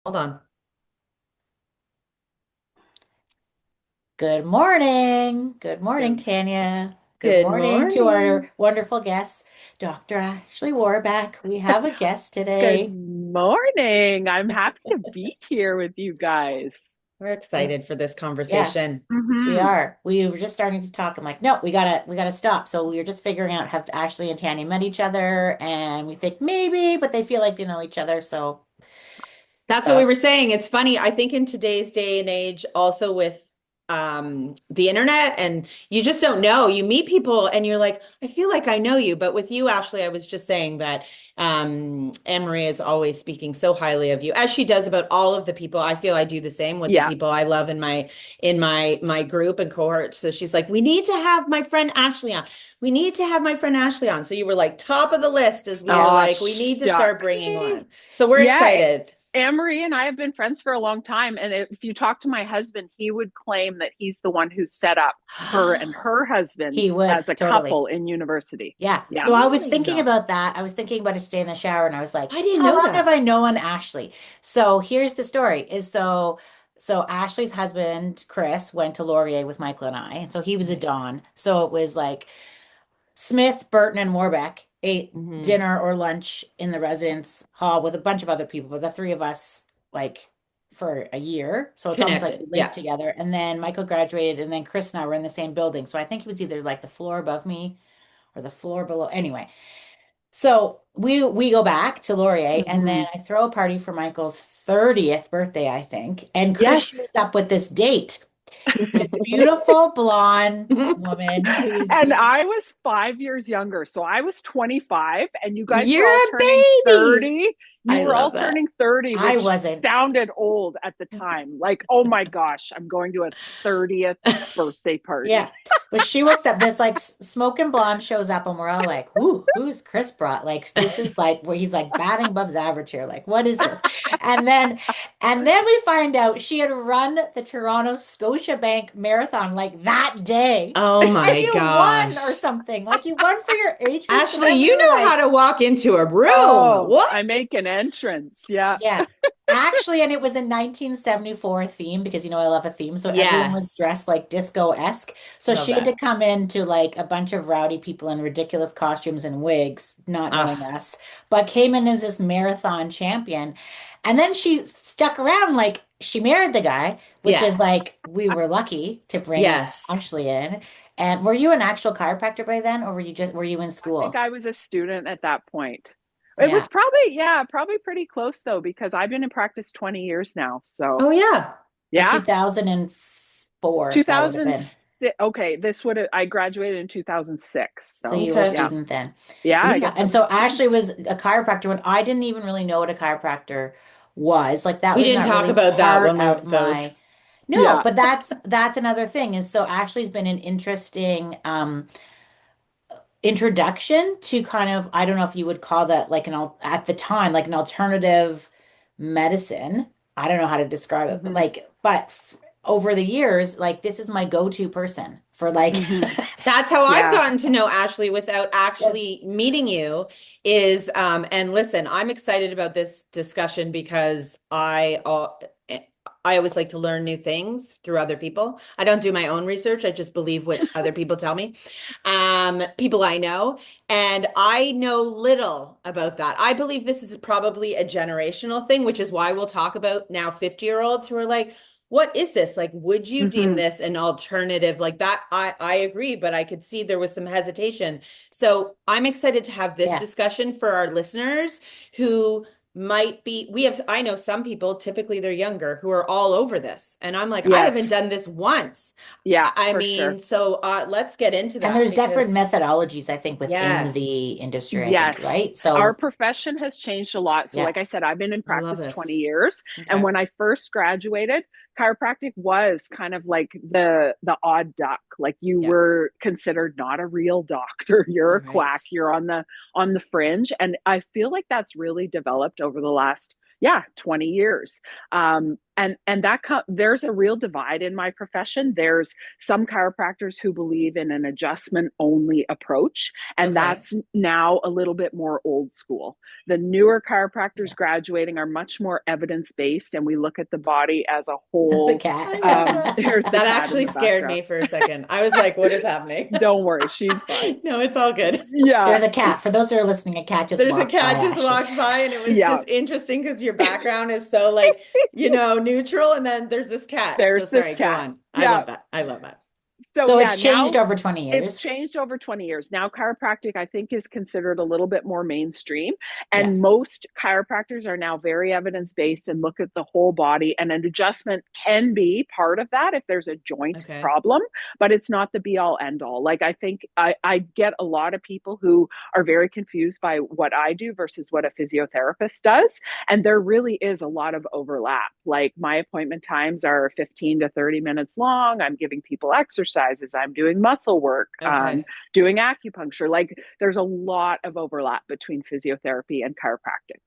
Hold on. Good morning. Good morning, Good, Tanya. Good good morning to morning. our wonderful guest, Dr. Ashley Warbeck. We have a guest Good today. morning. I'm happy to be here with you guys. We're excited for this Yeah, conversation. we Hmm. are. We were just starting to talk. I'm like, no, we gotta stop. So we were just figuring out have Ashley and Tanya met each other, and we think maybe, but they feel like they know each other. So That's what we uh, were saying. It's funny. I think in today's day and age, also with the internet, and you just don't know. You meet people and you're like, I feel like I know you. But with you, Ashley, I was just saying that Anne Marie is always speaking so highly of you, as she does about all of the people. I feel I do the same with the Yeah. people I love in my group and cohort. So she's like, we need to have my friend Ashley on. We need to have my friend Ashley on. So you were like top of the list as we were Oh, like, we need to start shucks. bringing one. So we're Yeah. excited. Anne-Marie and I have been friends for a long time. And if you talk to my husband, he would claim that he's the one who set up her and her husband he would as a totally. couple in university. Yeah. Yeah. So I Oh was my thinking God. about that. I was thinking about it today in the shower and I was like, I didn't how know long have that. I known Ashley? So here's the story is so Ashley's husband, Chris, went to Laurier with Michael and I. And so he was a Nice. Don. So it was like Smith, Burton, and Warbeck ate Hmm. dinner or lunch in the residence hall with a bunch of other people, but the three of us like for a year. So it's almost like we Connected. lived Yeah. together. And then Michael graduated, and then Chris and I were in the same building. So I think he was either like the floor above me or the floor below. Anyway, so we go back to Laurier, and then Hmm. I throw a party for Michael's 30th birthday, I think. And Chris shows Yes. up with this date, this beautiful blonde woman who's And I was 5 years younger. So I was 25, and you guys were You're all a turning baby. 30. You I were all love that. turning 30, I which wasn't. sounded old at the time. Like, oh my gosh, I'm going to a 30th birthday Yeah. party. But she works up this like smoking blonde shows up and we're all like, who's Chris brought? Like this is like where he's like batting above his average here. Like, what is this? And then and then we find out she had run the Toronto Scotiabank Marathon like that day. Oh And my you won or gosh. something. Like you won for your age group. So Ashley, then we you were know how like, to walk into a room. Oh, I What? make an entrance. Yeah. yeah. Actually, and it was a 1974 theme because you know I love a theme. So everyone was Yes. dressed like disco-esque. So Love she had to that. come in to like a bunch of rowdy people in ridiculous costumes and wigs, not knowing Ah, us, but came in as this marathon champion. And then she stuck around like she married the guy, which yeah. is like we were lucky to bring Yes. Ashley in. And were you an actual chiropractor by then, or were you in I think school? I was a student at that point. It was Yeah. probably, yeah, probably pretty close though, because I've been in practice 20 years now. So, Oh yeah. So yeah, 2004, that would have 2000. been. Okay, this would have, I graduated in 2006. So So, you were a Okay. yeah, student then. yeah, I Yeah. guess I And was a so student. Ashley was a chiropractor when I didn't even really know what a chiropractor was. Like that We was didn't not talk really about that part when we were of those. my no, Yeah. but that's another thing. And so Ashley's been an interesting introduction to kind of I don't know if you would call that like at the time like an alternative medicine. I don't know how to describe it, but Hmm. over the years, like this is my go-to person for like Hmm. That's how I've Yeah. gotten to know Ashley without yes. actually meeting you is and listen, I'm excited about this discussion because I always like to learn new things through other people. I don't do my own research. I just believe what other people tell me. People I know, and I know little about that. I believe this is probably a generational thing, which is why we'll talk about now 50-year-olds who are like, what is this? Like, would you deem Hmm. this an alternative like that? I agree, but I could see there was some hesitation. So I'm excited to have this Yeah. discussion for our listeners who might be we have I know some people, typically they're younger, who are all over this. And I'm like, I haven't Yes. done this once. Yeah, I for mean, sure. so let's get into And that there's different because methodologies, I think, within yes, the industry, I think, Yes. right? Our So, profession has changed a lot. So, yeah. like I said, I've been in I love practice 20 this. years. And Okay. when I first graduated, chiropractic was kind of like the odd duck. Like you Yeah. were considered not a real doctor. You're a Right. quack. You're on the fringe. And I feel like that's really developed over the last 20 years. and there's a real divide in my profession. There's some chiropractors who believe in an adjustment only approach, and Okay. that's now a little bit more old school. The newer chiropractors Yeah. graduating are much more evidence based, and we look at the body as a The whole. cat. I love that. There's the That cat in actually the scared background. me for a second. I was like, what is happening? Don't worry, she's fine. No, it's all good. Yeah, There's a cat. For those who are listening, a cat just There's a walked by cat just Ashley. walked by, and it was yeah. just interesting because your background is so like, neutral, and then there's this cat. So There's this sorry, go cat. on. I Yeah. love that. I love that. So So yeah, it's changed now over 20 it's years. changed over 20 years. Now chiropractic, I think, is considered a little bit more mainstream. Yeah. And most chiropractors are now very evidence-based and look at the whole body. And an adjustment can be part of that if there's a joint Okay. problem, but it's not the be all end all. Like I think I get a lot of people who are very confused by what I do versus what a physiotherapist does. And there really is a lot of overlap. Like my appointment times are 15 to 30 minutes long. I'm giving people exercises. I'm doing muscle work, Okay. doing acupuncture. Like there's a lot of overlap between physiotherapy and chiropractic.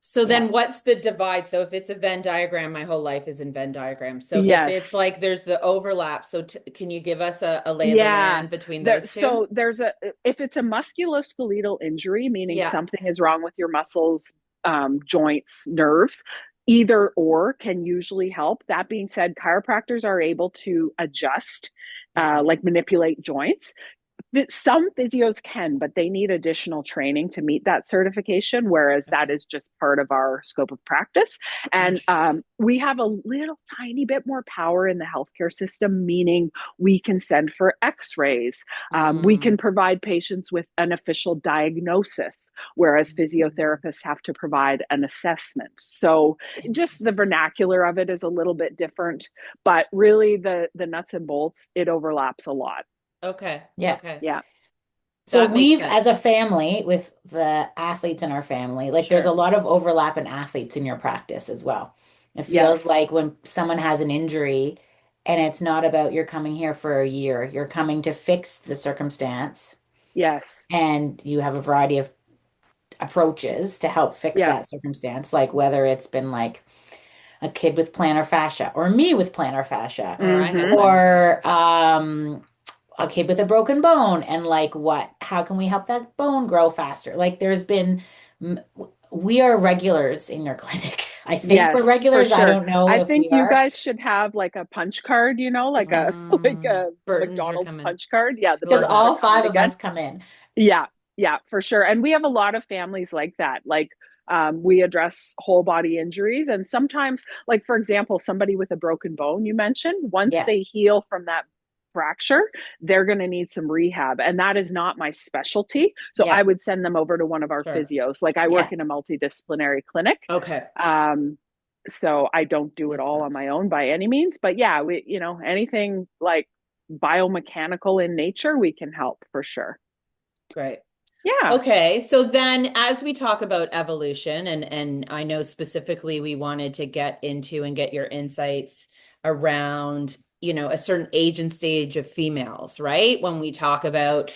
So Yeah. then what's the divide? So if it's a Venn diagram, my whole life is in Venn diagrams. So if it's Yes. like there's the overlap, so can you give us a lay of the Yeah. land between those two? So if it's a musculoskeletal injury, meaning Yeah. something is wrong with your muscles, joints, nerves, either or can usually help. That being said, chiropractors are able to adjust, Okay. like manipulate joints. Some physios can, but they need additional training to meet that certification, whereas that Okay. is just part of our scope of practice. And Interesting. we have a little tiny bit more power in the healthcare system, meaning we can send for x rays. We can Mm. provide patients with an official diagnosis, whereas Mm. physiotherapists have to provide an assessment. So just the Interesting. vernacular of it is a little bit different, but really the nuts and bolts, it overlaps a lot. Okay. Yeah. Okay. Yeah. So That makes we've, as a sense. family, with the athletes in our family, like there's a Sure. lot of overlap in athletes in your practice as well. It feels Yes. like when someone has an injury and it's not about you're coming here for a year, you're coming to fix the circumstance, Yes. and you have a variety of approaches to help fix Yeah. that circumstance, like whether it's been like a kid with plantar fascia or me with plantar fascia Or I have Mm-hmm. plantar or fascia. a kid with a broken bone, and like how can we help that bone grow faster? Like there's been we are regulars in your clinic. I think we're Yes, for regulars. I sure. don't know I if we think you are. guys should have like a punch card, like a Yes. like Mm. a Burtons are McDonald's coming. punch card. Yeah, the Because Love Burtons are all that. coming five of again. us come in. Yeah, yeah, for sure. And we have a lot of families like that. Like we address whole body injuries, and sometimes, like for example, somebody with a broken bone you mentioned, once Yeah. they heal from that fracture, they're going to need some rehab, and that is not my specialty. So I Yeah. would send them over to one of our Sure. physios. Like I work Yeah. in a multidisciplinary clinic. Okay. Um, so I don't do it Makes all on my sense. own by any means, but yeah, anything like biomechanical in nature, we can help for sure. Great. Yeah. Okay, so then as we talk about evolution, and I know specifically we wanted to get into and get your insights around, a certain age and stage of females, right? When we talk about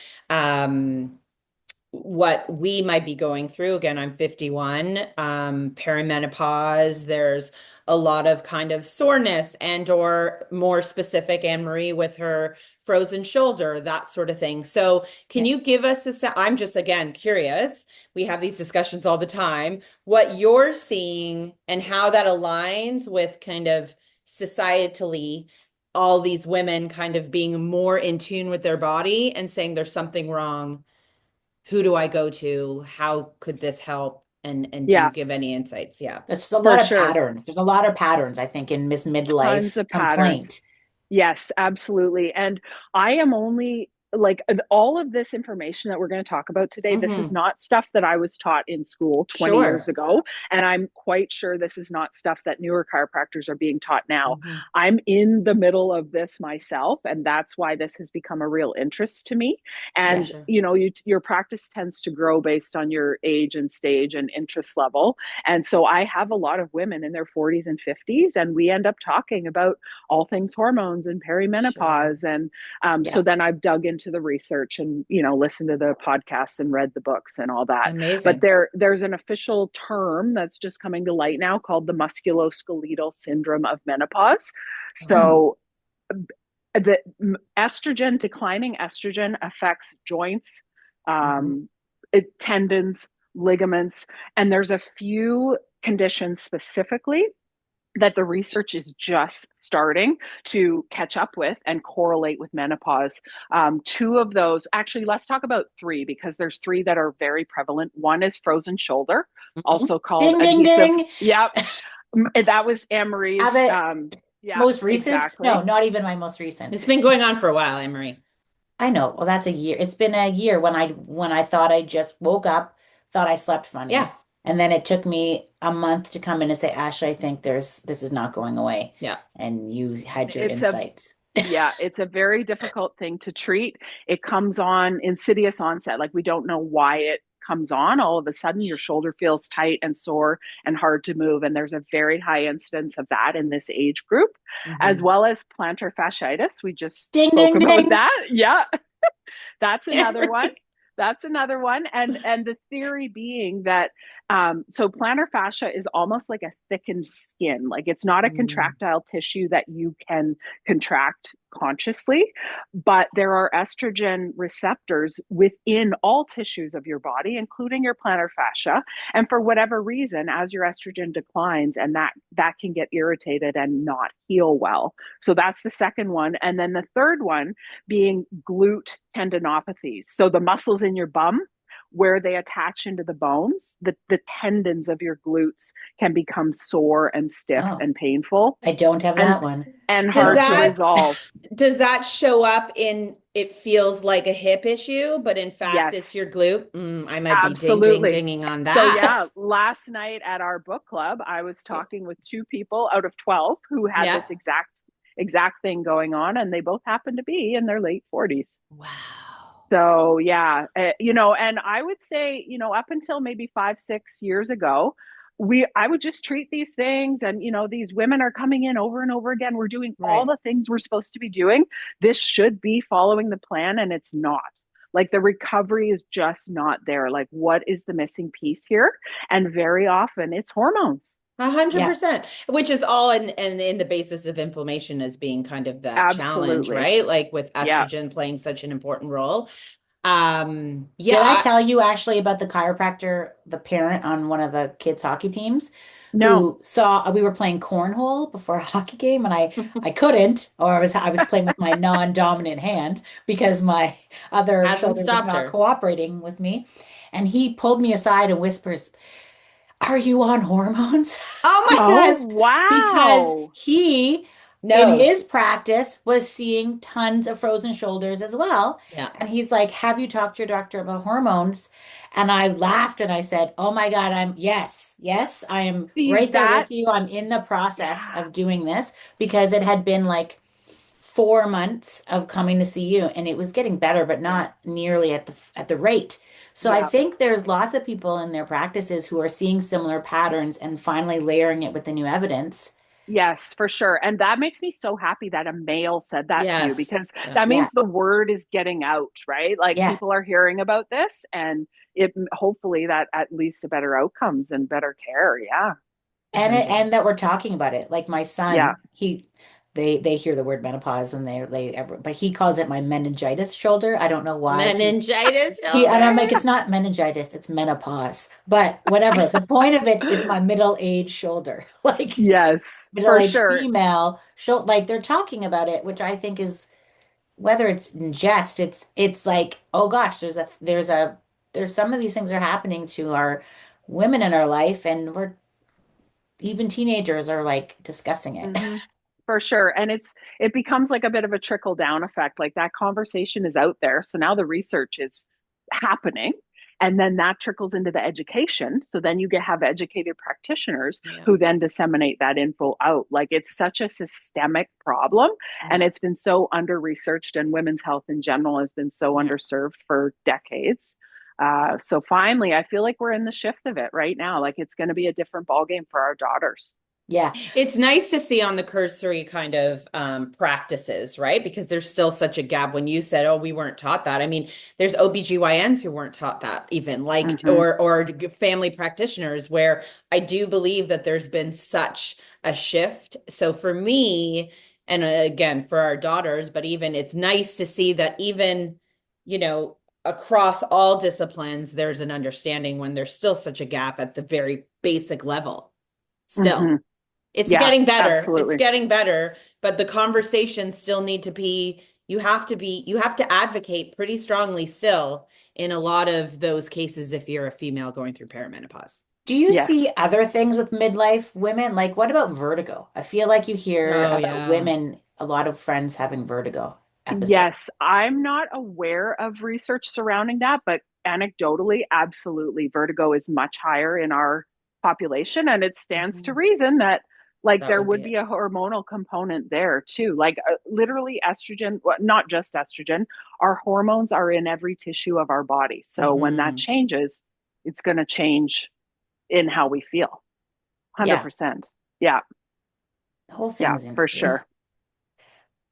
what we might be going through. Again, I'm 51, perimenopause. There's a lot of kind of soreness and or more specific, Anne Marie with her frozen shoulder, that sort of thing. So can Yeah. you give us I'm just again curious. We have these discussions all the time, what you're seeing and how that aligns with kind of societally all these women kind of being more in tune with their body and saying there's something wrong. Who do I go to? How could this help? And do you Yeah, give any insights? Yeah. There's just a for lot of sure. patterns. There's a lot of patterns, I think, in Miss Tons Midlife of patterns. complaint. Yes, absolutely. And I am only like all of this information that we're going to talk about today. This is Mm-hmm. not stuff that I was taught in school 20 years Sure. ago. And I'm quite sure this is not stuff that newer chiropractors are being taught now. Mm-hmm. I'm in the middle of this myself. And that's why this has become a real interest to me. Yeah. And, Sure. your practice tends to grow based on your age and stage and interest level. And so I have a lot of women in their 40s and 50s, and we end up talking about all things hormones and Sure. perimenopause. And so Yeah. then I've dug into into the research and, listened to the podcasts and read the books and all that. But Amazing. there's an official term that's just coming to light now called the musculoskeletal syndrome of menopause. Hmm. So the declining estrogen affects joints, Mhm. um, tendons, ligaments, and there's a few conditions specifically that the research is just starting to catch up with and correlate with menopause. Two of those, actually, let's talk about three because there's three that are very prevalent. One is frozen shoulder, Mhm. also called Ding, ding, adhesive. ding. Yep, that was Anne Marie's. Have it Yeah, most recent? No, exactly. not even my most recent. It's been going on for a while, Emery. I know. Well, that's a year. It's been a year when I thought I just woke up, thought I slept funny. Yeah. And then it took me a month to come in and say, Ashley, I think this is not going away. Yeah. And you had your It's a insights. Yeah, it's a very difficult thing to treat. It comes on insidious onset. Like we don't know why it comes on. All of a sudden, your shoulder feels tight and sore and hard to move. And there's a very high incidence of that in this age group, as Hmm. well as plantar fasciitis. We just Ding, spoke ding, about ding. that. Yeah, that's another one. Emery. That's another one. And the theory being that so plantar fascia is almost like a thickened skin. Like it's not a Mm. contractile tissue that you can contract consciously, but there are estrogen receptors within all tissues of your body, including your plantar fascia. And for whatever reason, as your estrogen declines, and that can get irritated and not heal well. So that's the second one. And then the third one being glute tendinopathies. So the muscles in your bum where they attach into the bones, the tendons of your glutes can become sore and stiff Oh, and painful I don't have and that one. Does hard to Okay. that resolve. does that show up in it feels like a hip issue, but in fact it's your Yes, glute? I might be absolutely. dinging on So that. yeah, last night at our book club, I was talking with two people out of 12 who had Yeah. this exact thing going on, and they both happened to be in their late 40s. Wow. So yeah, and I would say, up until maybe 5, 6 years ago, I would just treat these things, and these women are coming in over and over again. We're doing all Right. the things we're supposed to be doing. This should be following the plan, and it's not. Like the recovery is just not there. Like, what is the missing piece here? And very often it's hormones. A hundred Yeah. percent, which is all in the basis of inflammation as being kind of that challenge, Absolutely. right? Like with Yeah. estrogen playing such an important role. Yeah, Did I tell you actually about the chiropractor, the parent on one of the kids' hockey teams, No. who saw we were playing cornhole before a hockey game, and I couldn't, or I was playing with my non-dominant hand because my other hasn't shoulder was stopped not her. cooperating with me, and he pulled me aside and whispers, "Are you on hormones?" Oh my Oh, because because wow. he in his nose. practice was seeing tons of frozen shoulders as well. Yeah. And he's like, "Have you talked to your doctor about hormones?" And I laughed and I said, "Oh my God, yes, I am See right there that? with you. I'm in the process Yeah. of doing this because it had been like 4 months of coming to see you and it was getting better, but Yeah. not nearly at the rate. So I Yeah. think there's lots of people in their practices who are seeing similar patterns and finally layering it with the new evidence. Yes, for sure. And that makes me so happy that a male said that to you Yes. because Yeah. that Yeah, means the word is getting out, right? Like yeah. people are hearing about this and it hopefully that at least a better outcomes and better care. Yeah. And that 100%. we're talking about it. Like my Yeah. son, they hear the word menopause and but he calls it my meningitis shoulder. I don't know why Meningitis he and I'm shoulder. like, it's not meningitis, it's menopause. But whatever. The point of it is my middle-aged shoulder. Like Yes, for middle-aged sure. female shoulder, like they're talking about it, which I think is whether it's in jest, it's like, oh gosh, there's some of these things are happening to our women in our life, and we're even teenagers are like discussing it. Hmm. For sure. And it becomes like a bit of a trickle down effect. Like that conversation is out there. So now the research is happening. And then that trickles into the education. So then you have educated practitioners Yeah. who then disseminate that info out. Like it's such a systemic problem. And Yeah. it's been so under researched, and women's health in general has been so Yeah. underserved for decades. So finally, I feel like we're in the shift of it right now. Like it's going to be a different ballgame for our daughters. Yeah. It's nice to see on the cursory kind of practices, right? Because there's still such a gap when you said, oh, we weren't taught that. I mean, there's OBGYNs who weren't taught that even like Hmm. or family practitioners where I do believe that there's been such a shift. So for me, and again, for our daughters, but even it's nice to see that even, you know, across all disciplines, there's an understanding when there's still such a gap at the very basic level. Hmm. Still. It's Yeah, getting better. It's absolutely. getting better, but the conversations still need to you have to advocate pretty strongly still in a lot of those cases if you're a female going through perimenopause. Do you see Yes. other things with midlife women? Like, what about vertigo? I feel like you hear Oh about yeah. women, a lot of friends having vertigo episodes. Yes, I'm not aware of research surrounding that, but anecdotally, absolutely, vertigo is much higher in our population, and it stands to Mhm. reason that like That there would be would be it. a hormonal component there too. Like literally estrogen, well, not just estrogen, our hormones are in every tissue of our body. So when that Hmm. changes, it's going to change in how we feel. Yeah, 100%. Yeah, the whole yeah, thing for is sure.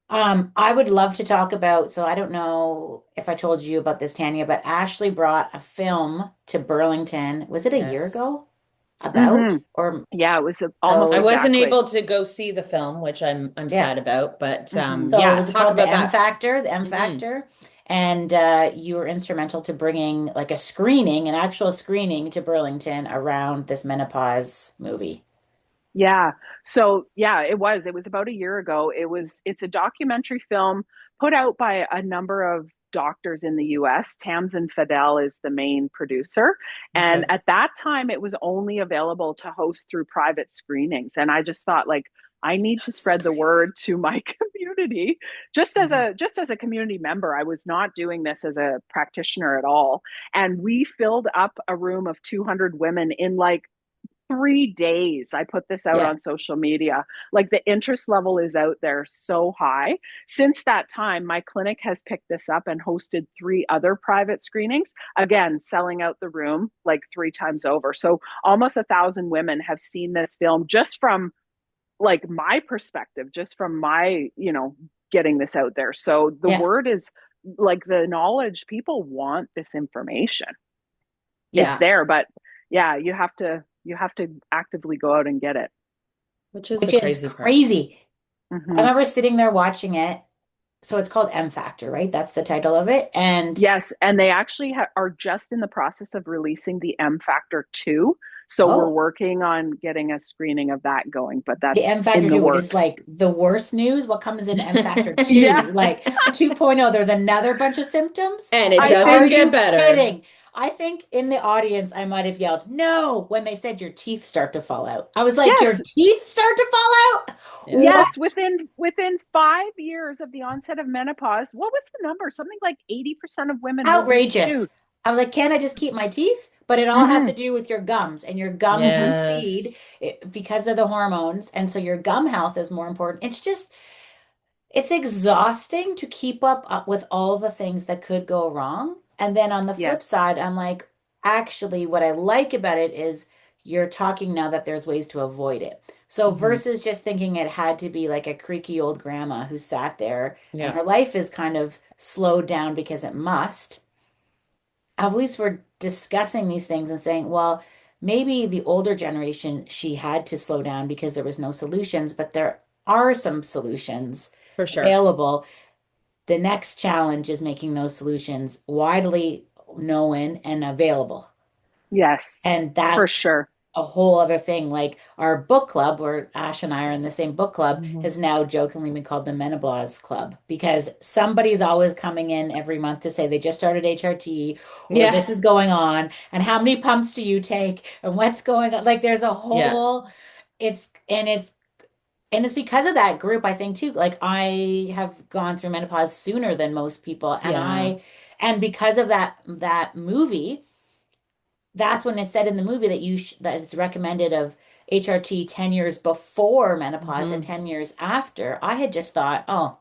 I would love to talk about, so I don't know if I told you about this, Tanya, but Ashley brought a film to Burlington. Was it a year Yes. ago? About Hmm. or Yeah, it was almost I so wasn't exactly. able to go see the film, which I'm yeah. sad about, but Hmm. So it yeah, was talk called the about M that. Factor, the M Hmm. Factor. And you were instrumental to bringing like a screening, an actual screening to Burlington around this menopause movie. Yeah. So yeah, it was about a year ago. It's a documentary film put out by a number of doctors in the US. Tamsin Fadel is the main producer. And Okay. at that time it was only available to host through private screenings. And I just thought like I need to That's spread the crazy. word to my community. Mhm. Just as a community member, I was not doing this as a practitioner at all. And we filled up a room of 200 women in like 3 days. I put this out Yeah. on social media. Like the interest level is out there so high. Since that time, my clinic has picked this up and hosted three other private screenings, again, selling out the room like three times over. So almost 1,000 women have seen this film just from like my perspective, just from my, getting this out there. So the Yeah. word is like the knowledge, people want this information. It's Yeah. there, but yeah, you have to actively go out and get it. Which is the Which is crazy part. crazy. I Hmm. remember sitting there watching it. So it's called M Factor, right? That's the title of it. And Yes, and they actually are just in the process of releasing the M Factor 2. So we're oh, working on getting a screening of that going, but the that's M Factor in the 2, which is works. like the worst news. What comes in M Factor 2? Yeah, Like 2.0, there's another bunch of symptoms. And it I Are doesn't think get you better. kidding? I think in the audience, I might have yelled, no, when they said your teeth start to fall out. I was like, your yes, teeth start to fall out? Yeah. yes, What? within 5 years of the onset of menopause, what was the number? Something like 80% of women will lose Outrageous. tooth. I was like, can't I just keep my teeth? But it all has to Hmm. do with your gums, and your gums Hmm. recede Yes. because of the hormones. And so your gum health is more important. It's exhausting to keep up with all the things that could go wrong. And then on the flip Yes. side, I'm like, actually, what I like about it is you're talking now that there's ways to avoid it. So Hmm. versus just thinking it had to be like a creaky old grandma who sat there and Yeah, her life is kind of slowed down because it must, at least we're discussing these things and saying, well, maybe the older generation, she had to slow down because there was no solutions, but there are some solutions for sure. available. The next challenge is making those solutions widely known and available. Yes, And for that's sure. a whole other thing. Like our book club, where Ash and I are in the same book club, Hmm. has now jokingly been called the Menopause Club because somebody's always coming in every month to say they just started HRT or Yeah. this is going on and how many pumps do you take and what's going on. Like there's a Yeah. whole it's because of that group, I think too. Like I have gone through menopause sooner than most people, Yeah. and because of that movie, that's when it said in the movie that that it's recommended of HRT 10 years before menopause and Hmm. 10 years after. I had just thought, oh,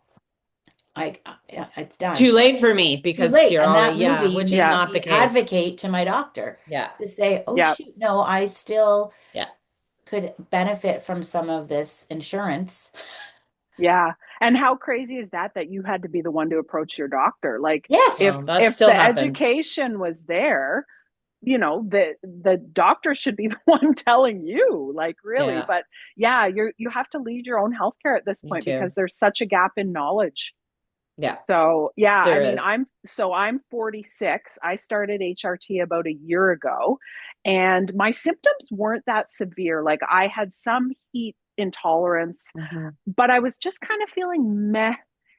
it's done. Too late for me Too because late. you're And already, that yeah, movie which is made Yeah, not the me case. advocate to my doctor Yeah. to say, oh yeah. shoot, no, I still Yeah. could benefit from some of this insurance. Yeah. And how crazy is that that you had to be the one to approach your doctor? Like Yes. Well, that if still the happens. education was there, the doctor should be the one telling you, like, really. Yeah, But yeah, you have to lead your own healthcare at this you point because do. there's such a gap in knowledge. Yeah, So yeah, I there mean, is. I'm 46. I started HRT about a year ago, and my symptoms weren't that severe. Like I had some heat intolerance, Hmm. but I was just kind of feeling meh.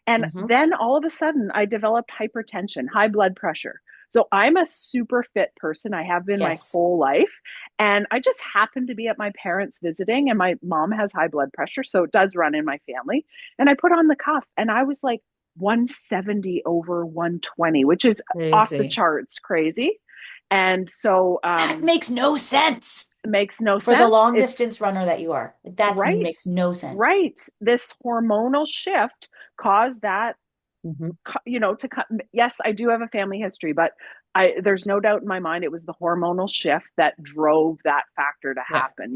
And Hmm. then all of a sudden, I developed hypertension, high blood pressure. So I'm a super fit person. I have been my Yes. whole life. And I just happened to be at my parents visiting, and my mom has high blood pressure. So it does run in my family. And I put on the cuff, and I was like 170 over 120, which is off the Crazy. charts crazy. And so That makes no sense it makes no for the sense. long It's distance runner that you are. Like, that right. makes no sense. Right. This hormonal shift caused that, Hmm. to cut. Yes, I do have a family history, but there's no doubt in my mind it was the hormonal shift that drove that factor to Yeah. happen.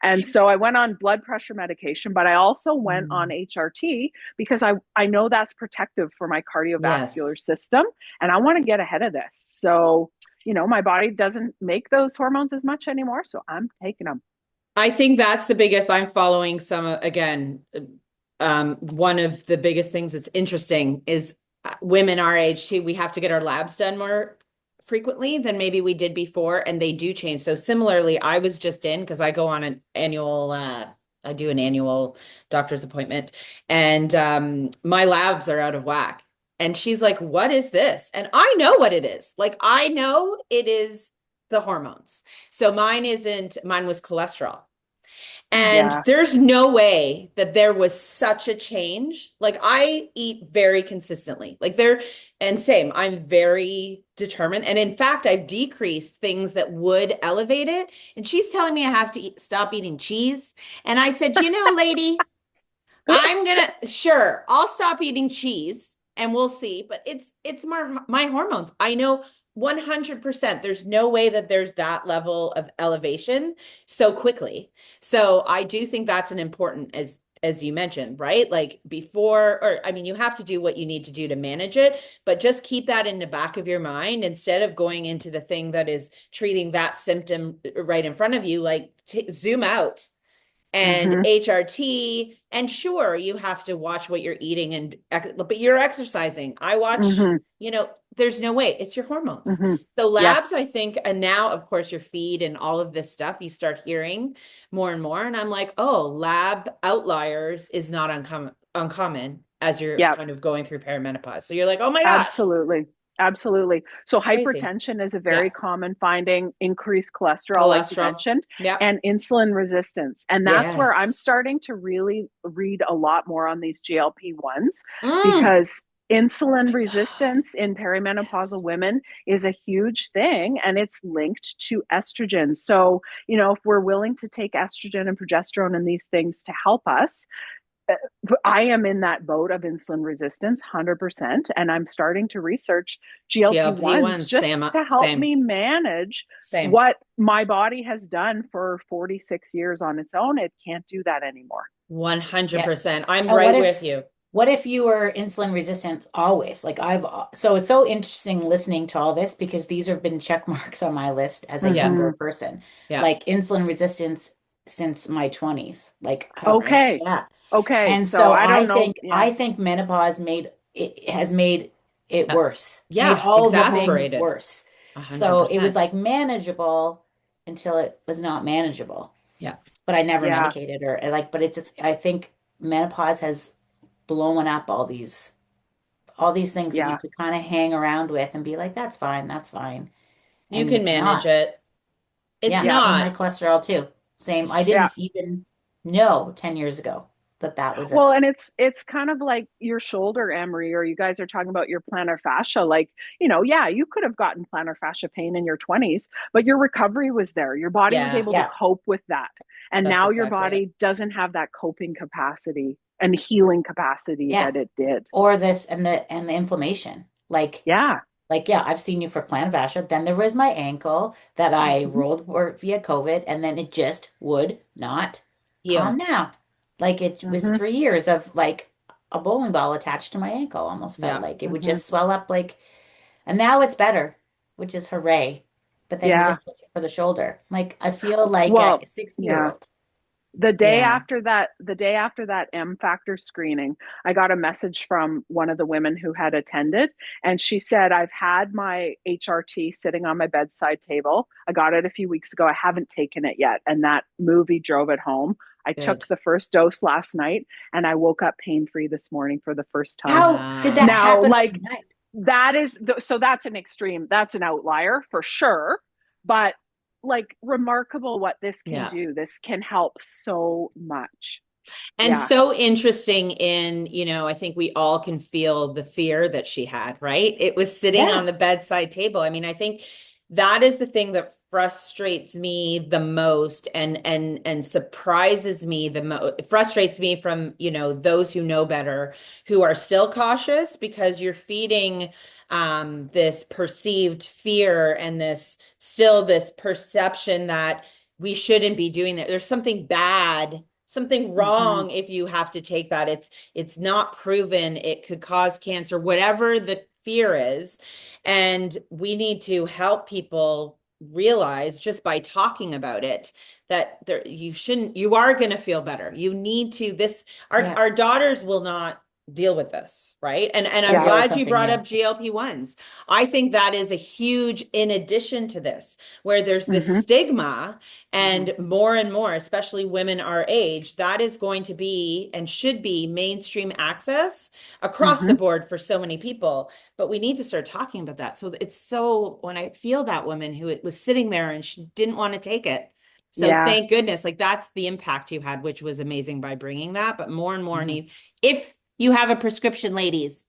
And so I went on blood pressure medication, but I also went on Mm. HRT because I know that's protective for my cardiovascular Yes. system, and I want to get ahead of this. So, my body doesn't make those hormones as much anymore, so I'm taking them. I think that's the biggest. I'm following some, again, one of the biggest things that's interesting is women our age too, we have to get our labs done more frequently than maybe we did before, and they do change. So similarly, I was just in because I go on an annual, I do an annual doctor's appointment, and my labs are out of whack. And she's like, "What is this?" And I know what it is. Like, I know it is the hormones. So mine was cholesterol. And Yeah. there's no way that there was such a change. Like I eat very consistently. And same, I'm very determined. And in fact, I've decreased things that would elevate it. And she's telling me I have to stop eating cheese. And I said, lady, sure, I'll stop eating cheese and we'll see, but it's my hormones. I know 100% there's no way that there's that level of elevation so quickly. So I do think that's an important, as you mentioned, right? Like before, or I mean, you have to do what you need to do to manage it, but just keep that in the back of your mind instead of going into the thing that is treating that symptom right in front of you, like zoom out and Mm-hmm. HRT. And sure, you have to watch what you're eating but you're exercising. I watch, Mm-hmm. there's no way it's your hormones. Mm-hmm. So labs, Yes. I think, and now of course your feed and all of this stuff, you start hearing more and more. And I'm like, oh, lab outliers is not uncommon as you're Yeah. kind of going through perimenopause. So you're like, oh my gosh, Absolutely. Absolutely. So it's crazy. hypertension is a very Yeah. common finding, increased cholesterol, like you Cholesterol. mentioned, Yeah. and insulin resistance. And that's where I'm Yes. starting to really read a lot more on these GLP-1s Mm. because insulin My God. resistance in perimenopausal Yes. women is a huge thing and it's linked to estrogen. So, if we're willing to take estrogen and progesterone and these things to help us, I am in that boat of insulin resistance 100%. And I'm starting to research GLP-1s GLP-1s, just to help same, me manage same. what my body has done for 46 years on its own. It can't do that anymore. Yeah. 100%. I'm And right with you. what if you were insulin resistant always? Like so it's so interesting listening to all this because these have been check marks on my list as a Yeah, younger Mm-hmm. person. yeah. Like insulin resistance since my 20s. Like how, Right. Okay. yeah. Okay. And So so I don't know. Yeah. I think menopause has made it Uh, worse. Made yeah, all the Uh-huh. things exasperated. worse. So it was 100%. like manageable until it was not manageable. Yeah. But I never Yeah. medicated or like, but it's just I think menopause has blown up all these things that you Yeah. could kind of hang around with and be like, that's fine, that's fine. You And can it's manage not. it. It's Yeah, Yeah. same my not. cholesterol too. Same. I Yeah. didn't even know 10 years ago that that was a Well, and it's kind of like your shoulder, Emery, or you guys are talking about your plantar fascia. Like, yeah, you could have gotten plantar fascia pain in your 20s, but your recovery was there. Your body was Yeah, able to yeah, cope with that. And that's now your exactly it. body doesn't have that coping capacity and healing capacity yeah. that it did. Or this and the inflammation. Like Yeah. like, yeah, I've seen you for plantar fascia. Then there was my ankle that I Mhm. rolled via COVID, and then it just would not calm Heal. down. Like it was Mhm. 3 years of like a bowling ball attached to my ankle, almost felt Yeah. like it would Mhm. just swell up like, and now it's better, which is hooray. But then you Yeah. just switch it for the shoulder. Like I feel like a Well, 60 year yeah. old. Yeah. The day after that M factor screening, I got a message from one of the women who had attended, and she said, I've had my HRT sitting on my bedside table. I got it a few weeks ago. I haven't taken it yet. And that movie drove it home. I Good. took the first dose last night and I woke up pain free this morning for the first time. How did that Wow. Now, happen like, overnight? that is so that's an extreme, that's an outlier for sure, but like remarkable what this can Yeah. do. This can help so much. And Yeah. so interesting in, I think we all can feel the fear that she had, right? It was sitting Yeah. on the bedside table. I mean, I think that is the thing that frustrates me the most and surprises me the most. It frustrates me from, those who know better, who are still cautious because you're feeding this perceived fear and this perception that we shouldn't be doing that. There's something bad, something Mm-hmm. wrong if you have to take that. It's not proven it could cause cancer, whatever the fear is. And we need to help people realize just by talking about it that you are going to feel better. You need to this Yeah. our daughters will not deal with this, right? And I'm Deal Yeah. with glad you something brought new. up GLP-1s. I think that is a huge in addition to this, where there's this Mm-hmm. stigma Hmm. and more, especially women our age, that is going to be and should be mainstream access across Mm-hmm. the board for so many people. But we need to start talking about that. So it's so when I feel that woman who was sitting there and she didn't want to take it. So Yeah. thank goodness, like that's the impact you had, which was amazing by bringing that. But more and more Hmm. need, if you have a prescription, ladies,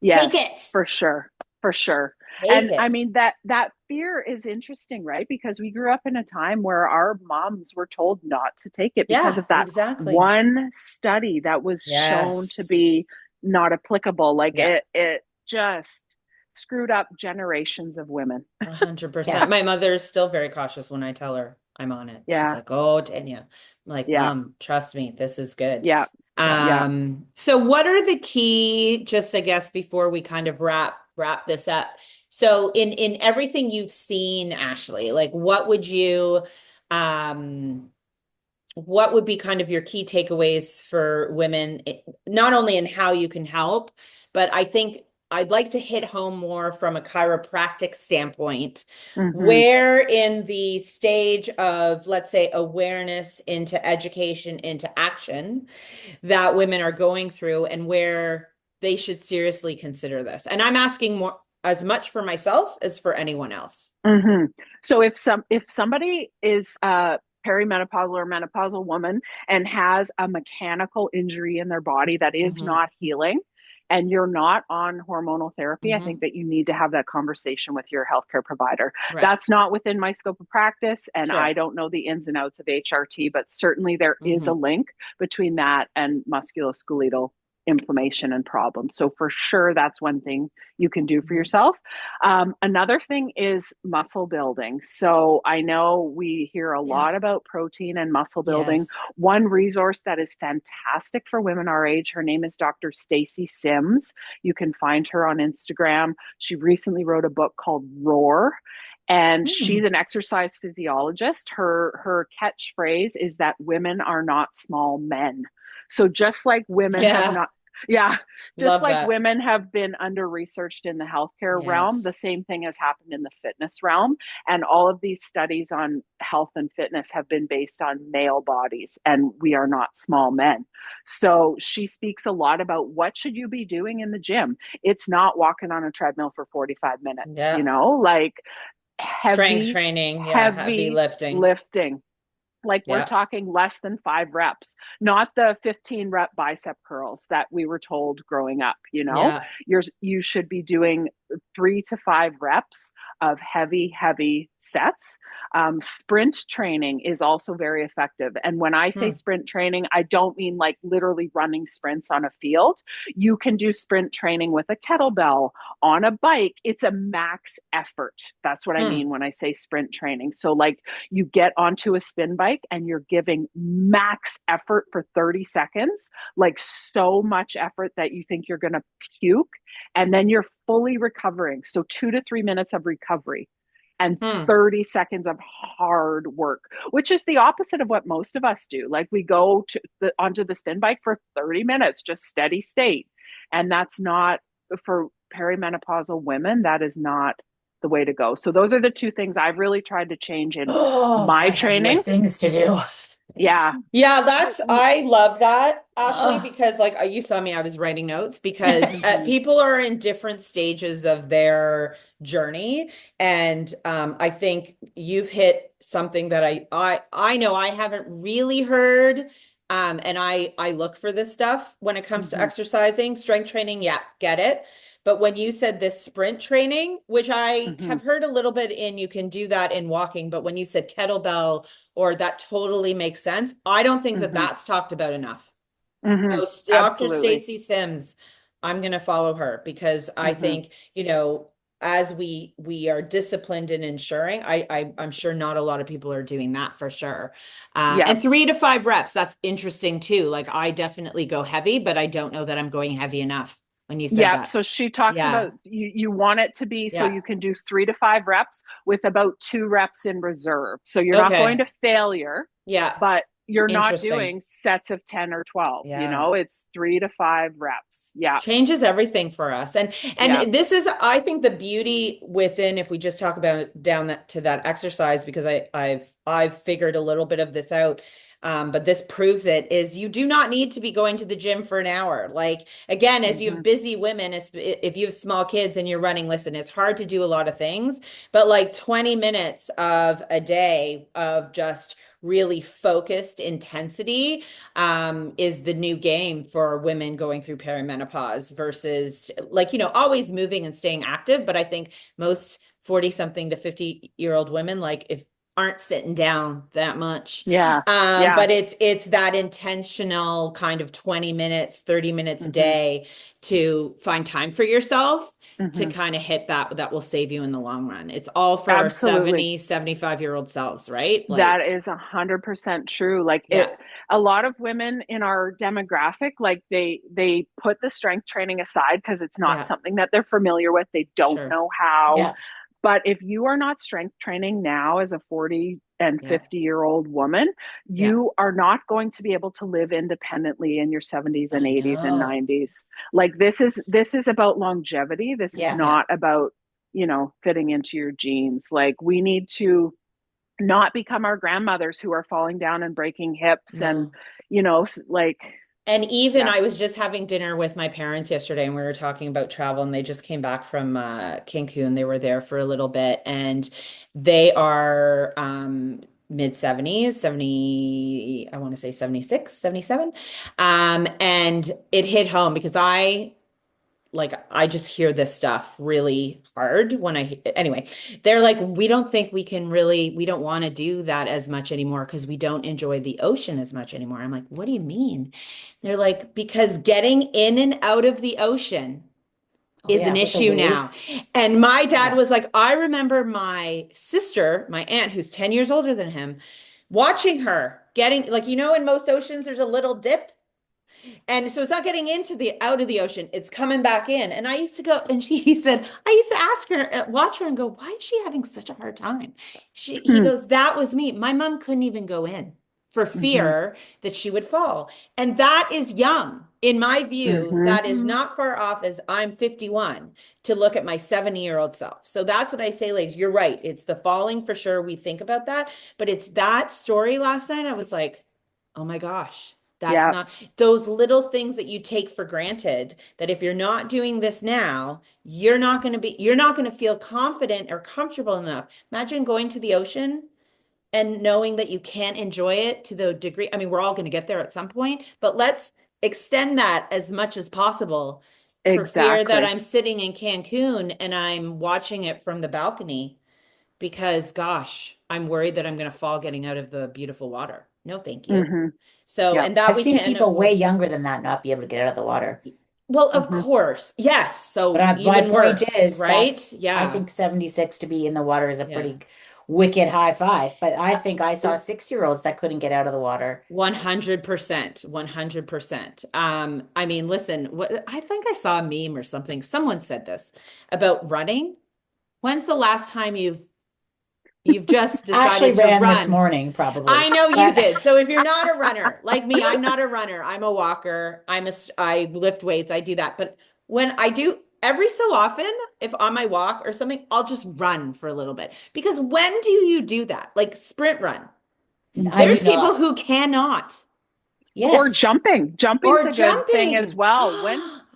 take Yes, it. for sure. For sure. Take And I it. mean that fear is interesting, right? Because we grew up in a time where our moms were told not to take it because Yeah, of that exactly. one study that was shown to Yes. be not applicable. Like Yeah. it just screwed up generations of women. Yeah. 100%. My mother is still very cautious when I tell her I'm on it. She's Yeah. like, "Oh, Tanya." I'm like, Yeah. "Mom, trust me, this is good." Yeah. Yeah. So what are the key, just I guess before we kind of wrap this up. So in everything you've seen, Ashley, like um what would be kind of your key takeaways for women, not only in how you can help, but I think I'd like to hit home more from a chiropractic standpoint. Mm-hmm. Where in the stage of, let's say, awareness into education, into action that women are going through and where they should seriously consider this? And I'm asking more as much for myself as for anyone else. Mm-hmm. So if somebody is a perimenopausal or menopausal woman and has a mechanical injury in their body that is Hmm. not healing, and you're not on hormonal therapy, I think Hmm. that you need to have that conversation with your healthcare provider. Right. That's not within my scope of practice, and I Sure. don't know the ins and outs of HRT, but certainly there is a Hmm. link between that and musculoskeletal inflammation and problems. So for sure, that's one thing you can do for Hmm. yourself. Another thing is muscle building. So I know we hear a Yeah. lot about protein and muscle building. Yes. One resource that is fantastic for women our age, her name is Dr. Stacy Sims. You can find her on Instagram. She recently wrote a book called Roar, and she's Hmm. an exercise physiologist. Her catchphrase is that women are not small men. So just like women have Yeah. not, yeah, just Love like that. women have been under researched in the healthcare realm, the Yes. same thing has happened in the fitness realm. And all of these studies on health and fitness have been based on male bodies, and we are not small men. So she speaks a lot about what should you be doing in the gym. It's not walking on a treadmill for 45 minutes, Yeah. like Strength heavy, training. Yeah. Heavy heavy lifting. lifting. Like we're Yeah. talking less than 5 reps, not the 15 rep bicep curls that we were told growing up, you know. Yeah. You should be doing 3 to 5 reps of heavy sets. Sprint training is also very effective. And when I say Hmm. sprint training, I don't mean like literally running sprints on a field. You can do sprint training with a kettlebell on a bike. It's a max effort. That's what I Hmm. mean when I say sprint training. So like you get onto a spin bike and you're giving max effort for 30 seconds, like so much effort that you think you're going to puke. And then you're fully recovering. So 2 to 3 minutes of recovery and Hmm. 30 seconds of hard work, which is the opposite of what most of us do. Like we go onto the spin bike for 30 minutes, just steady state. And that's not for perimenopausal women, that is not the way to go. So those are the two things I've really tried to change in Oh, my I have more training. things to do. Yeah. Yeah, I love that, Ashley, Ugh. because like you saw me, I was writing notes because Mm-hmm. people are in different stages of their journey. And I think you've hit something that I know I haven't really heard. And I look for this stuff when it comes to Mm-hmm. exercising, strength training, yeah, get it. But when you said this sprint training, which I Mm-hmm. have heard a little bit in, you can do that in walking, but when you said kettlebell, or that totally makes sense. I don't think that Mm-hmm. that's talked about enough. Mm-hmm. So Dr. Absolutely. Stacy Sims, I'm going to follow her because I Mm-hmm. think, as we are disciplined in ensuring, I'm sure not a lot of people are doing that for sure. Yeah. And 3 to 5 reps, that's interesting too. Like I definitely go heavy, but I don't know that I'm going heavy enough when you said Yeah. that. So she talks Yeah. about you want it to be so Yeah. you can do 3 to 5 reps with about 2 reps in reserve. So you're not going Okay. to failure, Yeah. but you're not Interesting. doing sets of 10 or 12. You Yeah. know, it's 3 to 5 reps. Yeah. Changes everything for us. Yeah. And this is, I think, the beauty within, if we just talk about it down that to that exercise, because I've figured a little bit of this out. But this proves it is you do not need to be going to the gym for an hour. Like again, as you Mm-hmm. have busy women, if you have small kids and you're running, listen, it's hard to do a lot of things, but like 20 minutes of a day of just really focused intensity is the new game for women going through perimenopause versus like, always moving and staying active. But I think most 40 something to 50-year-old women, like if aren't sitting down that much. Yeah. Yeah. But it's that intentional kind of 20 minutes, 30 minutes a Mm-hmm. day to find time for yourself to Mm-hmm. kind of hit that will save you in the long run. It's all for our Absolutely. 70, 75-year-old selves, right? That Like, is 100% true. Like yeah, a lot of women in our demographic, like they put the strength training aside because it's not yeah, something that they're familiar with. They don't sure. know how. Yeah. But if you are not strength training now as a 40 and Yeah, 50-year-old woman, yeah. you are not going to be able to live independently in your 70s and I 80s and know. 90s. Like this is about longevity. This is Yeah. Yeah. not about, fitting into your jeans. Like we need to not become our grandmothers who are falling down and breaking hips and No. like And even yeah. I was just having dinner with my parents yesterday and we were talking about travel and they just came back from Cancun. They were there for a little bit and they are mid 70s, 70, I want to say 76, 77. And it hit home because I just hear this stuff really hard anyway, they're like, we don't think we don't want to do that as much anymore because we don't enjoy the ocean as much anymore. I'm like, what do you mean? They're like, because getting in and out of the ocean Oh is yeah, an with the issue now. waves. And my dad Yeah. was like, I remember my sister, my aunt, who's 10 years older than him, watching her getting like, in most oceans, there's a little dip. And so it's not getting into the out of the ocean, it's coming back in. And I used to go, and he said, I used to ask her, watch her and go, why is she having such a hard time? He Mm-hmm. goes, that was me. My mom couldn't even go in for Mm-hmm. fear that she would fall. And that is young. In my view, Mm-hmm. that is not far off as I'm 51 to look at my 70-year-old self. So that's what I say, ladies. You're right. It's the falling for sure. We think about that, but it's that story last night. I was like, oh my gosh. That's Yeah. not those little things that you take for granted that if you're not doing this now, you're not going to feel confident or comfortable enough. Imagine going to the ocean and knowing that you can't enjoy it to the degree, I mean, we're all going to get there at some point, but let's extend that as much as possible for fear that Exactly. I'm sitting in Cancun and I'm watching it from the balcony because gosh, I'm worried that I'm going to fall getting out of the beautiful water. No, thank you. Hmm. So, Yep. and that I've we seen can people way avoid. younger than that not be able to get out of the water. Well, of Hmm. course. Yes. But So my even point worse, is, right? I Yeah. think 76 to be in the water is a Yeah. pretty wicked high five. But I Uh, think I saw 6-year-olds that couldn't get out of the water. 100%, 100%. I mean, listen, I think I saw a meme or something. Someone said this about running. When's the last time you've just I actually decided to ran this run? morning, probably. I know you But did. So if you're not a runner, like me, I'm not a runner. I'm a walker. I lift weights. I do that. But when I do every so often, if on my walk or something, I'll just run for a little bit. Because when do you do that? Like sprint run. I do There's people not. who cannot. Or Yes. jumping. Jumping's Or a good thing as jumping. well.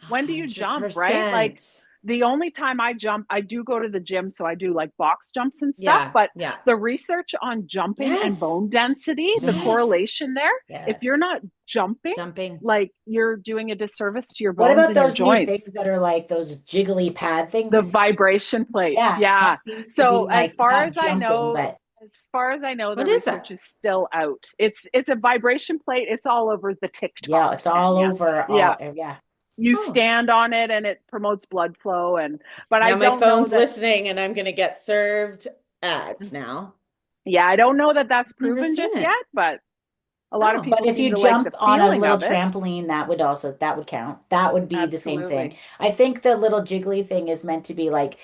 When do you jump, right? Like 100%. the only time I jump, I do go to the gym, so I do like box jumps and stuff. Yeah, But yeah. the research on jumping and Yes. bone density, the Yes. correlation there, if you're Yes. not jumping, Jumping. like you're doing a disservice to your What bones about and your those new things joints. that are like those jiggly pad things The you see? vibration plates, Yeah, yeah. that seems to So be like not jumping, but the What is research that? is still out. It's a vibration plate. It's all over the yeah, TikToks, it's all Tanya. over Yeah, all yeah. you Oh. stand on it and it promotes blood flow. And but I Now my don't know phone's that. listening and I'm gonna get served ads now. Yeah, I don't know that that's Never proven seen just it. yet, but a lot of Oh, But people if seem you to like jump the on a feeling little of it. trampoline, that would count. That would be the same thing. Absolutely. I think the little jiggly thing is meant to be like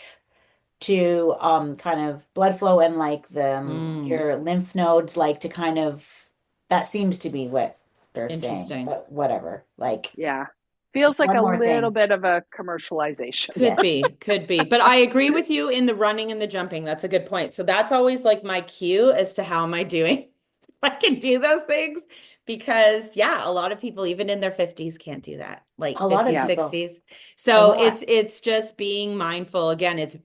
to kind of blood flow and like the mm, your lymph nodes like to kind of that seems to be what they're saying. interesting. But whatever. Like Yeah. Feels like one a more little thing. bit of a commercialization. Could Yes. be, could be. But I agree with you in the running and the jumping. That's a good point. So that's always like my cue as to how am I doing? I can do those things because yeah, a lot of people even in their 50s can't do that. Like A lot of 50s, Yeah. people. 60s. A So lot. it's just being mindful. Again, it's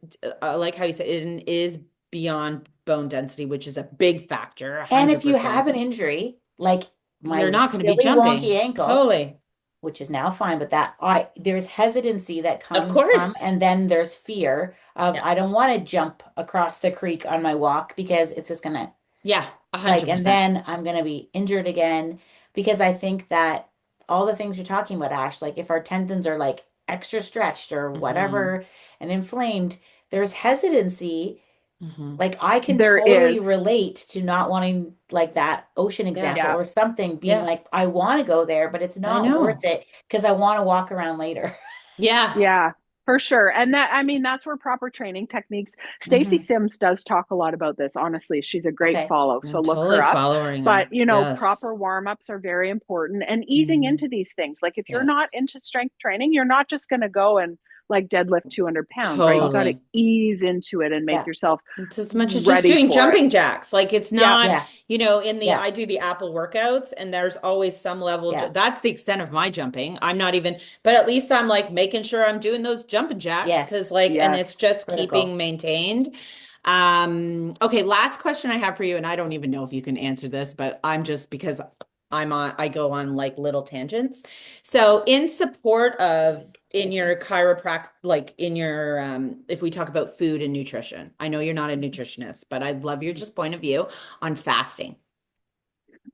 like how you said it is beyond bone density, which is a big factor, And if you have 100%. an injury, like You're my not going to be silly wonky jumping. ankle, Totally. which is now fine, but that I there's hesitancy that Of comes from, course. and then there's fear of Yeah. I don't want to jump across the creek on my walk because it's just gonna Yeah, like, and 100%. then I'm gonna be injured again because I think that all the things you're talking about, Ash, like if our tendons are like extra stretched or Hmm. whatever and inflamed, there's hesitancy Hmm. like I can There totally is. relate to not wanting like that ocean Yeah. example Yeah. or something being Yeah. like I want to go there, but it's I not worth know. it because I want to walk around later. Yeah. Yeah, for sure. And that, I mean, that's where proper training techniques. Stacy Hmm. Sims does talk a lot about this. Honestly, she's a great Okay. follow. So I'm look totally her up. following But, her. you know, Yes. proper warm ups are very important and easing Mm. into these things. Like if you're not Yes. into strength training, you're not just going to go and like deadlift 200 pounds, right? You got to Totally. ease into it and make Yeah. yourself It's as much as just ready doing for it. jumping jacks. Like it's Yeah. not, Yeah. Yeah. I do the Apple workouts and there's always some level. Yeah. That's the extent of my jumping. I'm not even, but at least I'm like making sure I'm doing those jumping jacks because Yes. like, and it's Yes. just keeping Critical. maintained. Okay, last question I have for you, and I don't even know if you can answer this, but I'm just because I go on like little tangents. So in support of in your Tangents. chiropractic, like in your if we talk about food and nutrition, I know you're not a nutritionist, but I'd love your just point of view on fasting.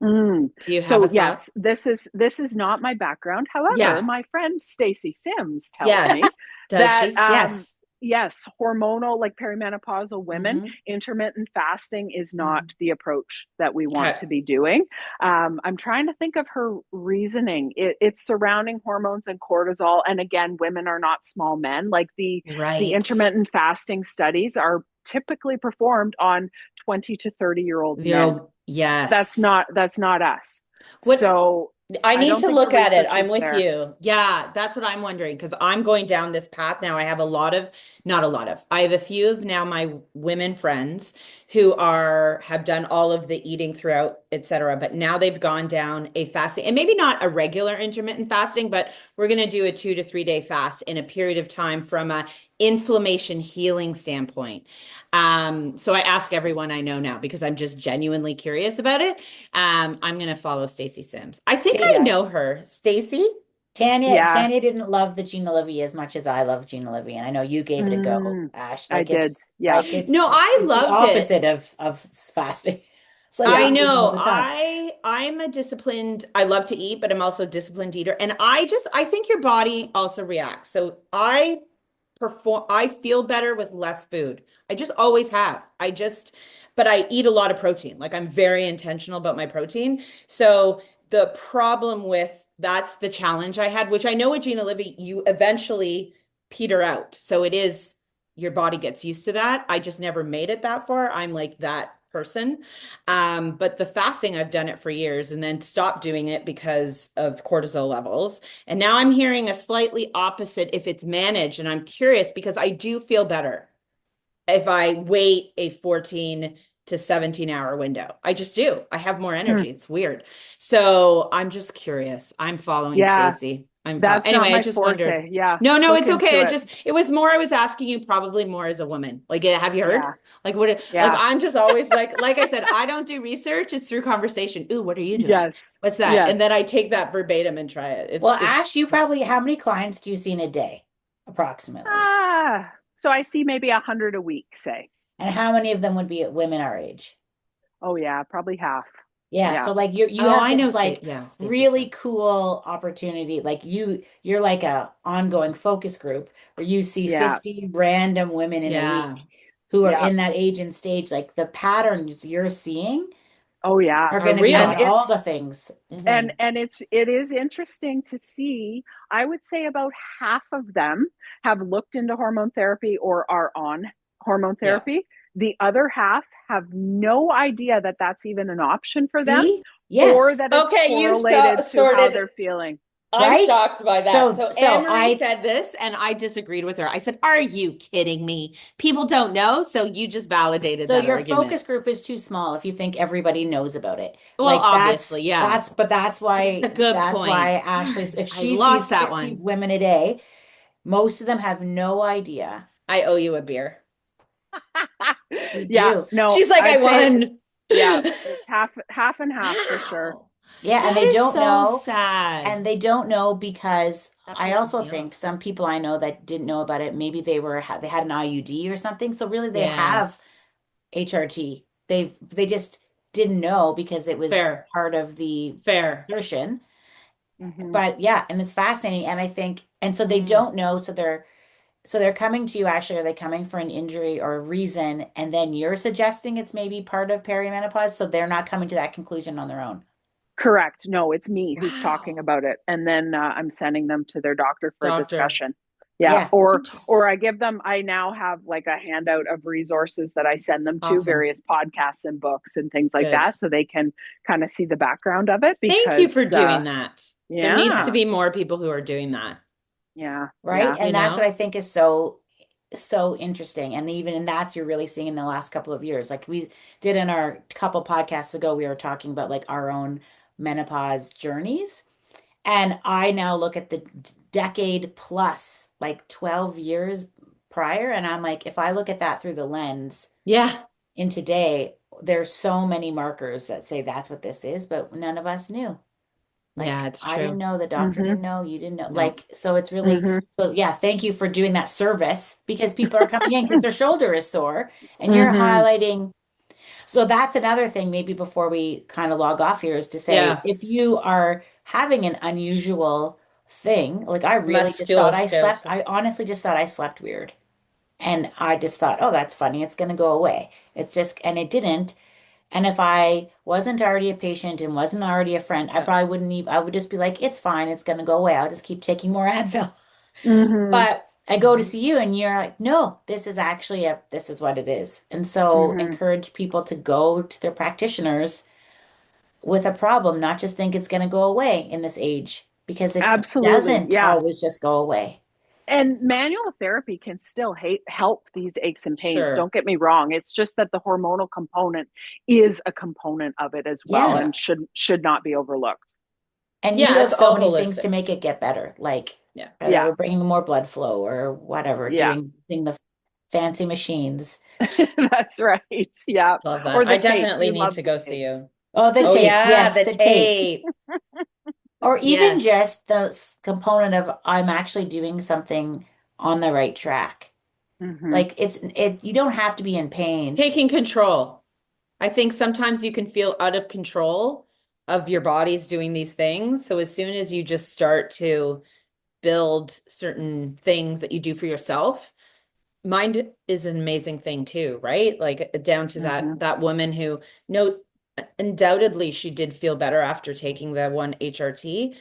Mm. Do you have So a thought? yes, this is not my background. However, Yeah. my friend Stacy Sims tells me Yes. Does that she? Yes. yes, hormonal like perimenopausal women, Hmm. intermittent fasting is not Hmm. the approach that we want Okay. to be doing. I'm trying to think of her reasoning. It's surrounding hormones and cortisol, and again, women are not small men. Like the Right. intermittent fasting studies are typically performed on 20 to 30-year-old men. Yes. That's not us. What So I I need don't to think the look at it. research I'm is with there. you. Yeah, that's what I'm wondering because I'm going down this path now. I have a lot of not a lot of. I have a few of now my women friends who have done all of the eating throughout, etc. But now they've gone down a fasting, and maybe not a regular intermittent fasting, but we're going to do a 2 to 3 day fast in a period of time from a inflammation healing standpoint. So I ask everyone I know now because I'm just genuinely curious about it. I'm going to follow Stacey Sims. I think I know Yes. her. Stacey? Tanya, Yeah. Tanya didn't love the Gina Livy as much as I love Gina Livy, and I know you gave it a go, Mm, Ash. I did. Yeah. No, I It's the loved it. opposite of fasting. It's like I Yeah. eating all know. the time. I'm a disciplined, I love to eat, but I'm also a disciplined eater. And I think your body also reacts. So I feel better with less food. I just always have. But I eat a lot of protein. Like I'm very intentional about my protein. So the problem with that's the challenge I had, which I know with Gina Livy, you eventually peter out. So it is your body gets used to that. I just never made it that far. I'm like that person. But the fasting, I've done it for years and then stopped doing it because of cortisol levels. And now I'm hearing a slightly opposite if it's managed. And I'm curious because I do feel better if I wait a 14 to 17-hour window. I just do. I have more Hmm. energy. It's weird. So I'm just curious. I'm following Yeah. Stacey. That's not Anyway, I my just wondered. forte. Yeah. No, no, Look it's okay. into it. It was more I was asking you probably more as a woman. Like, have you heard? Yeah. Like what like Yeah. I'm just always like I said, I don't do research, it's through conversation. Ooh, what are you doing? Yes. What's that? And Yes. then I take that verbatim and try it. Well, It's Ash, you probably, how many clients do you see in a day, approximately? So I see maybe 100 a week, say. And how many of them would be women our age? Oh yeah, probably half. Yeah, Yeah. so like you oh, have I know this like Yeah, Stacey really Sims. cool opportunity. Like you're like a ongoing focus group where you see Yeah. 50 random women in a Yeah. week who are Yeah. in that age and stage. Like the patterns you're seeing Oh yeah. are Are going to be And on real. all it's the things. Hmm. it is interesting to see. I would say about half of them have looked into hormone therapy or are on hormone Yeah. therapy. The other half have no idea that that's even an option for them See? or Yes, that it's Okay, you correlated to how sorted. they're feeling. I'm right? shocked by that. So So so Anne Marie I said this, and I disagreed with her. I said, "Are you kidding me? People don't know." So you just validated So that your argument. focus group is too small if you think everybody knows about it. Well, Like obviously, yeah. that's Good that's point. why Ashley's if I she sees lost that 50 one. women a day, most of them have no idea. I owe you a beer. You Yeah, do. no, She's like, I I'd say won. yeah, it's half and half for sure. Wow. Yeah, and That is so sad. they don't know because That I pisses also me think off. some people I know that didn't know about it, maybe they had an IUD or something. So really they have Yes. HRT. They just didn't know because it was Fair. part of the Fair. insertion. Hmm. But yeah, and it's fascinating. And I think, and so they Mm. don't know. So they're coming to you actually, are they coming for an injury or a reason? And then you're suggesting it's maybe part of perimenopause. So they're not coming to that conclusion on their own. Correct. No, it's me who's talking Wow. about it, and then I'm sending them to their doctor for a Doctor. discussion. Yeah, Yeah. or Interesting. I give them. I now have like a handout of resources that I send them to Awesome. various podcasts and books and things like Good. that, so they can kind of see the background of it. Thank you Because for doing that. There needs to yeah, be more people who are doing that, yeah, Right. yeah, And that's what you know? I think is so interesting. And even in that's you're really seeing in the last couple of years. Like we did in our couple podcasts ago, we were talking about like our own menopause journeys. And I now look at the decade plus, like 12 years prior, and I'm like, if I look at that through the lens Yeah. in today, there's so many markers that say that's what this is, but none of us knew. Yeah, Like it's I didn't true. know, the doctor mm-hmm, didn't know, you didn't know. No. Like, so it's really, mm-hmm, so yeah, thank you for doing that service because people are coming in because their shoulder is sore and you're mm-hmm. highlighting. So that's another thing, maybe before we kind of log off here, is to say Yeah. if you are having an unusual thing, like I really just thought Musculoskeletal. I honestly just thought I slept weird. And I just thought, oh, that's funny. It's going to go away. It's just, and it didn't. And if I wasn't already a patient and wasn't already a friend, I Yeah. probably wouldn't even, I would just be like, it's fine. It's going to go away. I'll just keep taking more Advil. Mm-hmm. But I go to Mhm. see you and you're like, no, this is what it is. And so Mm-hmm. encourage people to go to their practitioners with a problem, not just think it's going to go away in this age because it Absolutely. doesn't Yeah. always just go away. And manual therapy can still help these aches and pains. Sure. Don't get me wrong. It's just that the hormonal component is a component of it as well, Yeah. and should not be overlooked. And you Yeah, have it's so all many things to holistic. make it get better, like Yeah. Yeah, whether bringing more blood flow or whatever, yeah, doing the fancy machines. that's right. Yeah, Love that. or I the tape. definitely We need love to the go see tape. you. Oh, the Oh tape. yeah, Yes, the the tape. tape. Or even Yes. just the component of I'm actually doing something on the right track. Hmm. Like you don't have to be in pain. Taking control. I think sometimes you can feel out of control of your body's doing these things. So as soon as you just start to build certain things that you do for yourself, mind is an amazing thing too, right? Like down to Hmm. that woman who no undoubtedly she did feel better after taking the one HRT,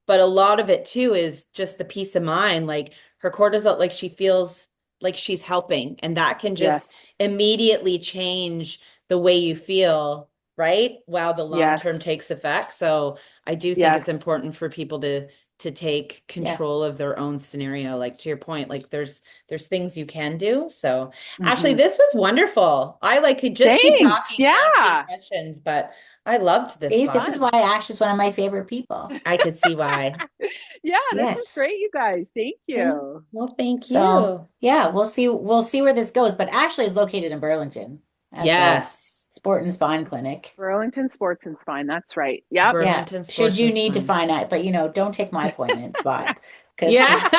but a lot of it too is just the peace of mind. Like her cortisol, like she feels like she's helping, and that can just Yes, immediately change the way you feel, right? While the long term yes, takes effect. So I do think it's yes. important for people to take Yeah. control of their own scenario. Like to your point, like there's things you can do. So Ashley, Hmm. this was wonderful. I like could just keep Thanks. talking and asking Yeah, questions, but I loved this See, this is why fun. Ash is one of my favorite people. I could see why. yeah. This was Yes. great, you guys. Thank Yeah. you. Well, thank So you. yeah, we'll see where this goes. But Ashley is located in Burlington at the Yes. Sport and Spine Clinic. Burlington Sports and Spine. That's right. Yep. Yeah. Burlington Should Sports you and need to Spine. find out, but don't take my appointment spot because Yeah. she's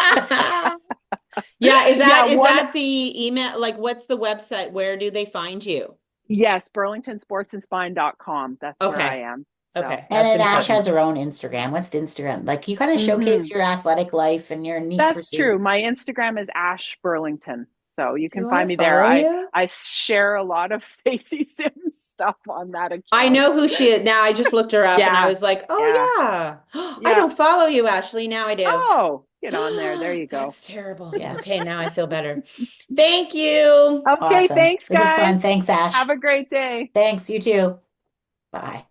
Yeah, Yeah. is One. that the email? Like, what's the website? Where do they find you? Yes. BurlingtonSportsandSpine.com. That's where I Okay. am. So. Okay. and That's then Ash has important. her own Instagram. What's the Instagram? Like you kind of showcase Hmm. your athletic life and your neat That's true. pursuits. My Instagram is Ash Burlington. So you can Do I find me there. follow you? I share a lot of Stacy Sims stuff on that I account. know who she is. Now I just looked her up and I Yeah. was like, Yeah. oh yeah. I Yeah. don't follow you, Ashley. Now I do. Oh, get on there. There you go. That's terrible. Yeah. Okay, now I feel better. Thank you. Okay, Awesome. thanks, This is fun. guys. Thanks, Have Ash. a great day. Thanks. You too. Bye.